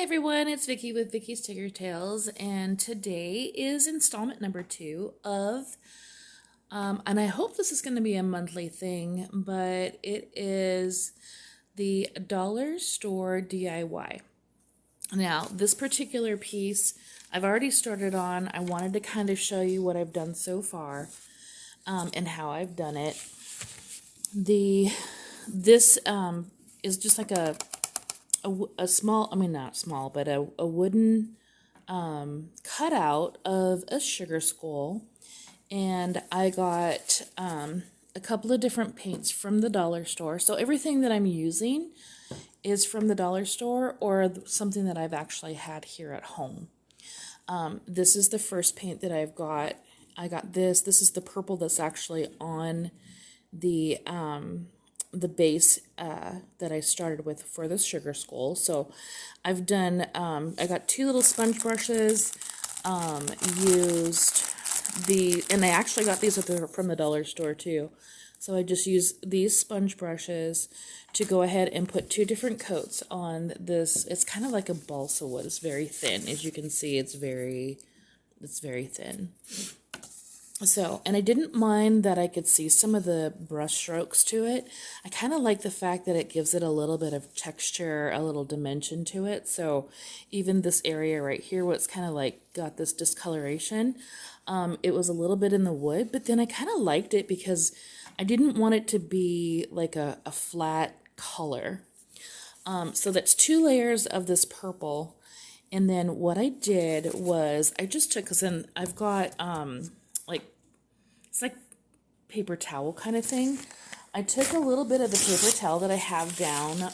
Hi everyone, it's Vicky with Vicky's Tigger Tales, and today is installment number 2 of, and I hope this is going to be a monthly thing, but it is the Dollar Store DIY. Now, this particular piece I've already started on. I wanted to kind of show you what I've done so far, and how I've done it. This is just like a small, I mean not small, but a wooden cutout of a sugar skull. And I got a couple of different paints from the dollar store. So everything that I'm using is from the dollar store or something that I've actually had here at home. This is the first paint that I've got. I got this. This is the purple that's actually on the base that I started with for the sugar skull. So I've done, I got 2 little sponge brushes, used and I actually got these from the dollar store too. So I just use these sponge brushes to go ahead and put 2 different coats on this. It's kind of like a balsa wood. It's very thin. As you can see, it's very thin. So, and I didn't mind that I could see some of the brush strokes to it. I kind of like the fact that it gives it a little bit of texture, a little dimension to it. So even this area right here, what's kind of like got this discoloration, it was a little bit in the wood, but then I kind of liked it because I didn't want it to be like a flat color. So that's 2 layers of this purple. And then what I did was I just took, because then I've got, it's like paper towel kind of thing. I took a little bit of the paper towel that I have down,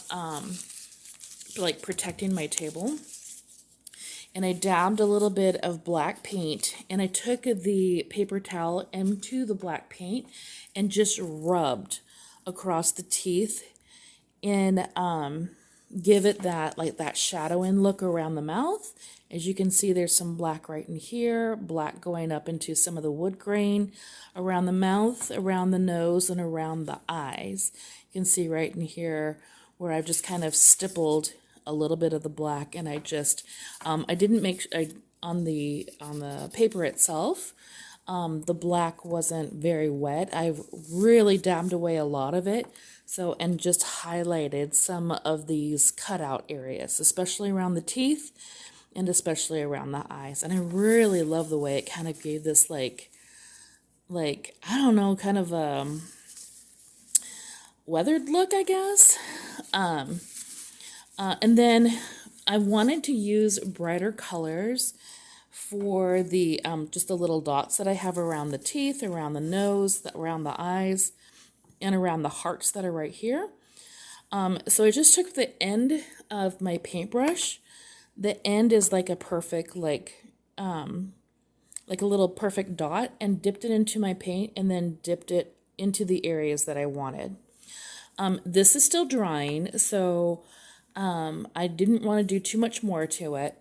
like protecting my table, and I dabbed a little bit of black paint, and I took the paper towel into the black paint and just rubbed across the teeth and give it that, like that shadowing look around the mouth. As you can see, there's some black right in here, black going up into some of the wood grain around the mouth, around the nose, and around the eyes. You can see right in here where I've just kind of stippled a little bit of the black, and I just, I didn't make, on the paper itself, the black wasn't very wet. I've really dabbed away a lot of it. So, and just highlighted some of these cutout areas, especially around the teeth and especially around the eyes. And I really love the way it kind of gave this like, I don't know, kind of a weathered look, I guess. And then I wanted to use brighter colors for the, just the little dots that I have around the teeth, around the nose, around the eyes, and around the hearts that are right here. So I just took the end of my paintbrush. The end is like a perfect, like a little perfect dot, and dipped it into my paint and then dipped it into the areas that I wanted. This is still drying, so I didn't want to do too much more to it,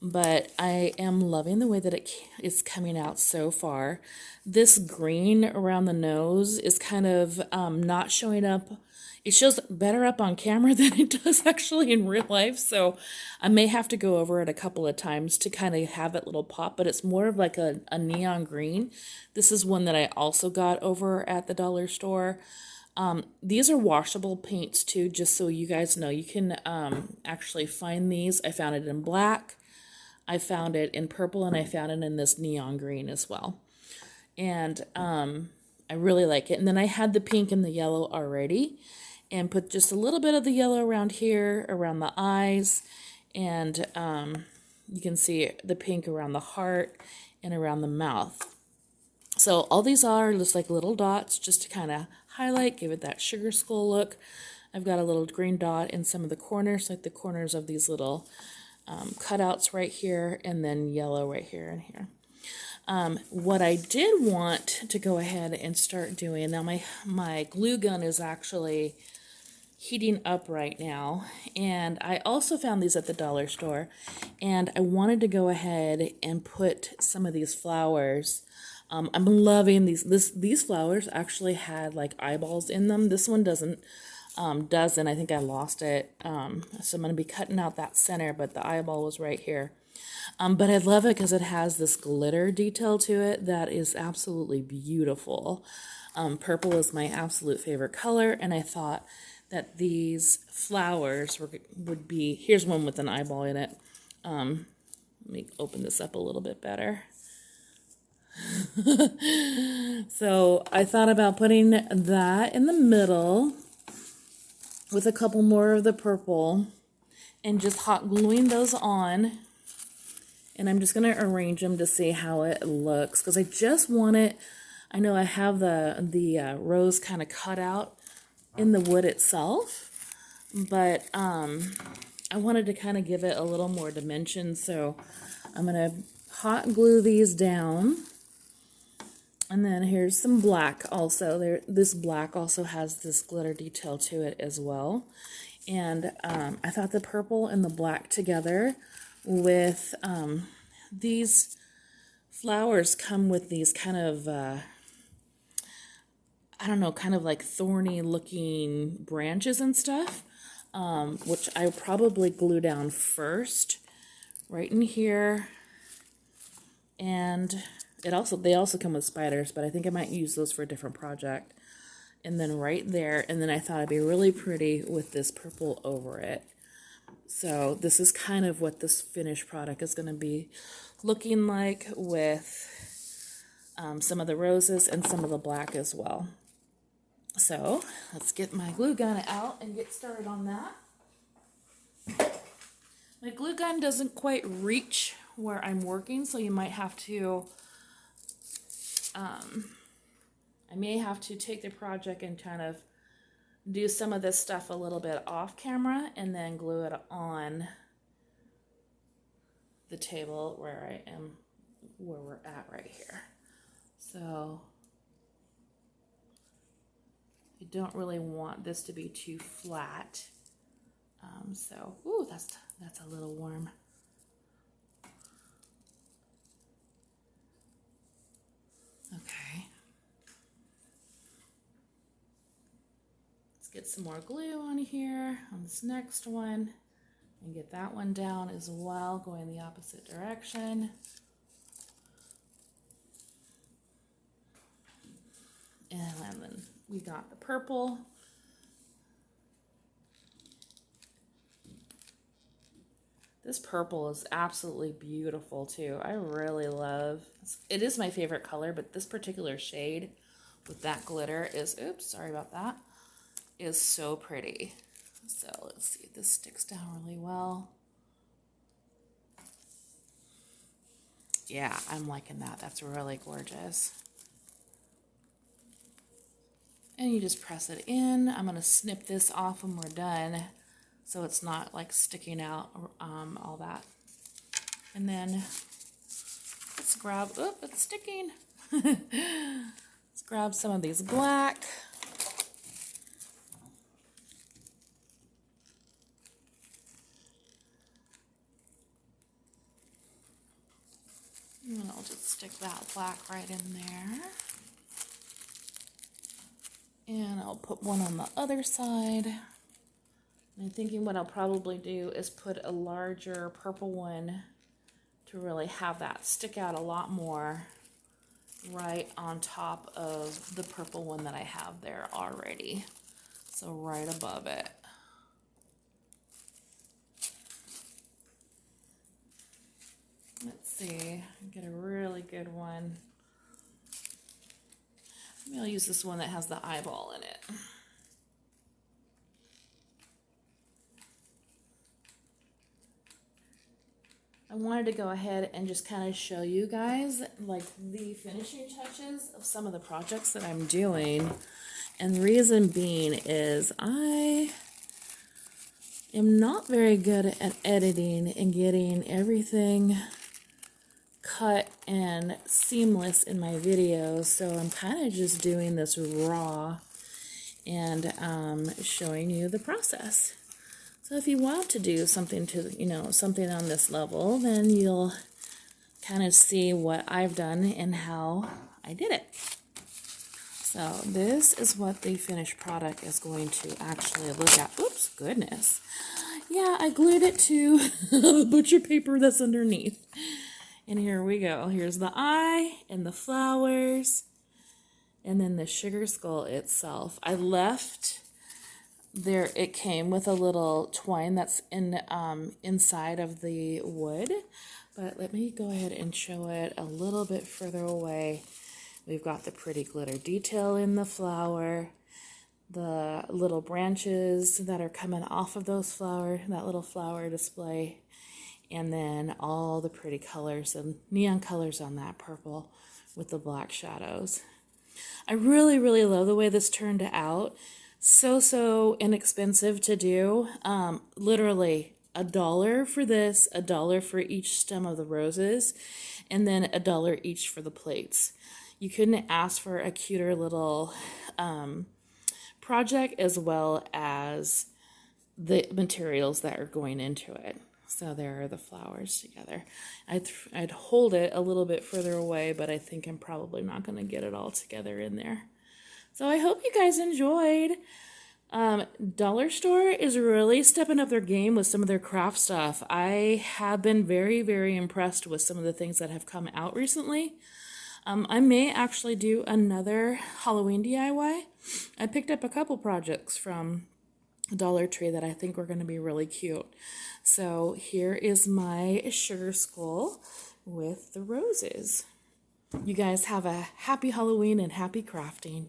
but I am loving the way that it is coming out so far. This green around the nose is kind of not showing up. It shows better up on camera than it does actually in real life, so I may have to go over it a couple of times to kind of have it little pop, but it's more of like a neon green. This is one that I also got over at the dollar store. These are washable paints too, just so you guys know. You can actually find these. I found it in black, I found it in purple, and I found it in this neon green as well. And I really like it. And then I had the pink and the yellow already, and put just a little bit of the yellow around here, around the eyes, and you can see the pink around the heart and around the mouth. So all these are just like little dots just to kind of highlight, give it that sugar skull look. I've got a little green dot in some of the corners, like the corners of these little cutouts right here, and then yellow right here and here. What I did want to go ahead and start doing, now my glue gun is actually heating up right now, and I also found these at the dollar store, and I wanted to go ahead and put some of these flowers. I'm loving these flowers actually had like eyeballs in them. This one doesn't. doesn't. I think I lost it. So I'm going to be cutting out that center, but the eyeball was right here. But I love it because it has this glitter detail to it that is absolutely beautiful. Purple is my absolute favorite color, and I thought that these flowers would be, here's one with an eyeball in it. Let me open this up a little bit better. So I thought about putting that in the middle with a couple more of the purple and just hot gluing those on. And I'm just going to arrange them to see how it looks, because I just want it, I know I have the rose kind of cut out in the wood itself, but I wanted to kind of give it a little more dimension, so I'm going to hot glue these down. And then here's some black also. This black also has this glitter detail to it as well. And I thought the purple and the black together with these flowers come with these kind of, I don't know, kind of like thorny looking branches and stuff, which I probably glue down first, right in here. And they also come with spiders, but I think I might use those for a different project. And then right there, and then I thought it'd be really pretty with this purple over it. So this is kind of what this finished product is going to be looking like, with some of the roses and some of the black as well. So let's get my glue gun out and get started on that. My glue gun doesn't quite reach where I'm working, so you might have to, I may have to take the project and kind of do some of this stuff a little bit off camera and then glue it on the table where we're at right here. So I don't really want this to be too flat. Ooh, that's a little warm. Okay. Let's get some more glue on here on this next one and get that one down as well, going the opposite direction. And then we got the purple. This purple is absolutely beautiful too. I really love it. Is my favorite color, but this particular shade with that glitter is, oops, sorry about that, is so pretty. So let's see if this sticks down really well. Yeah, I'm liking that. That's really gorgeous. And you just press it in. I'm going to snip this off when we're done, so it's not like sticking out, all that. And then let's grab, oh, it's sticking. Let's grab some of these black. And I'll just stick that black right in there. And I'll put one on the other side. And I'm thinking what I'll probably do is put a larger purple one to really have that stick out a lot more right on top of the purple one that I have there already. So right above it. Let's see, get a really good one. Maybe I'll use this one that has the eyeball in it. I wanted to go ahead and just kind of show you guys like the finishing touches of some of the projects that I'm doing. And the reason being is I am not very good at editing and getting everything cut and seamless in my videos, so I'm kind of just doing this raw and showing you the process. So if you want to do something something on this level, then you'll kind of see what I've done and how I did it. So this is what the finished product is going to actually look at. Oops, goodness. Yeah, I glued it to the butcher paper that's underneath. And here we go. Here's the eye and the flowers and then the sugar skull itself. I left there, it came with a little twine that's inside of the wood. But let me go ahead and show it a little bit further away. We've got the pretty glitter detail in the flower, the little branches that are coming off of those flowers, that little flower display, and then all the pretty colors and neon colors on that purple with the black shadows. I really, really love the way this turned out. So inexpensive to do. Literally $1 for this, $1 for each stem of the roses, and then $1 each for the plates. You couldn't ask for a cuter little project, as well as the materials that are going into it. So there are the flowers together. I'd hold it a little bit further away, but I think I'm probably not going to get it all together in there. So I hope you guys enjoyed. Dollar Store is really stepping up their game with some of their craft stuff. I have been very, very impressed with some of the things that have come out recently. I may actually do another Halloween DIY. I picked up a couple projects from Dollar Tree that I think were going to be really cute. So here is my sugar skull with the roses. You guys have a happy Halloween and happy crafting.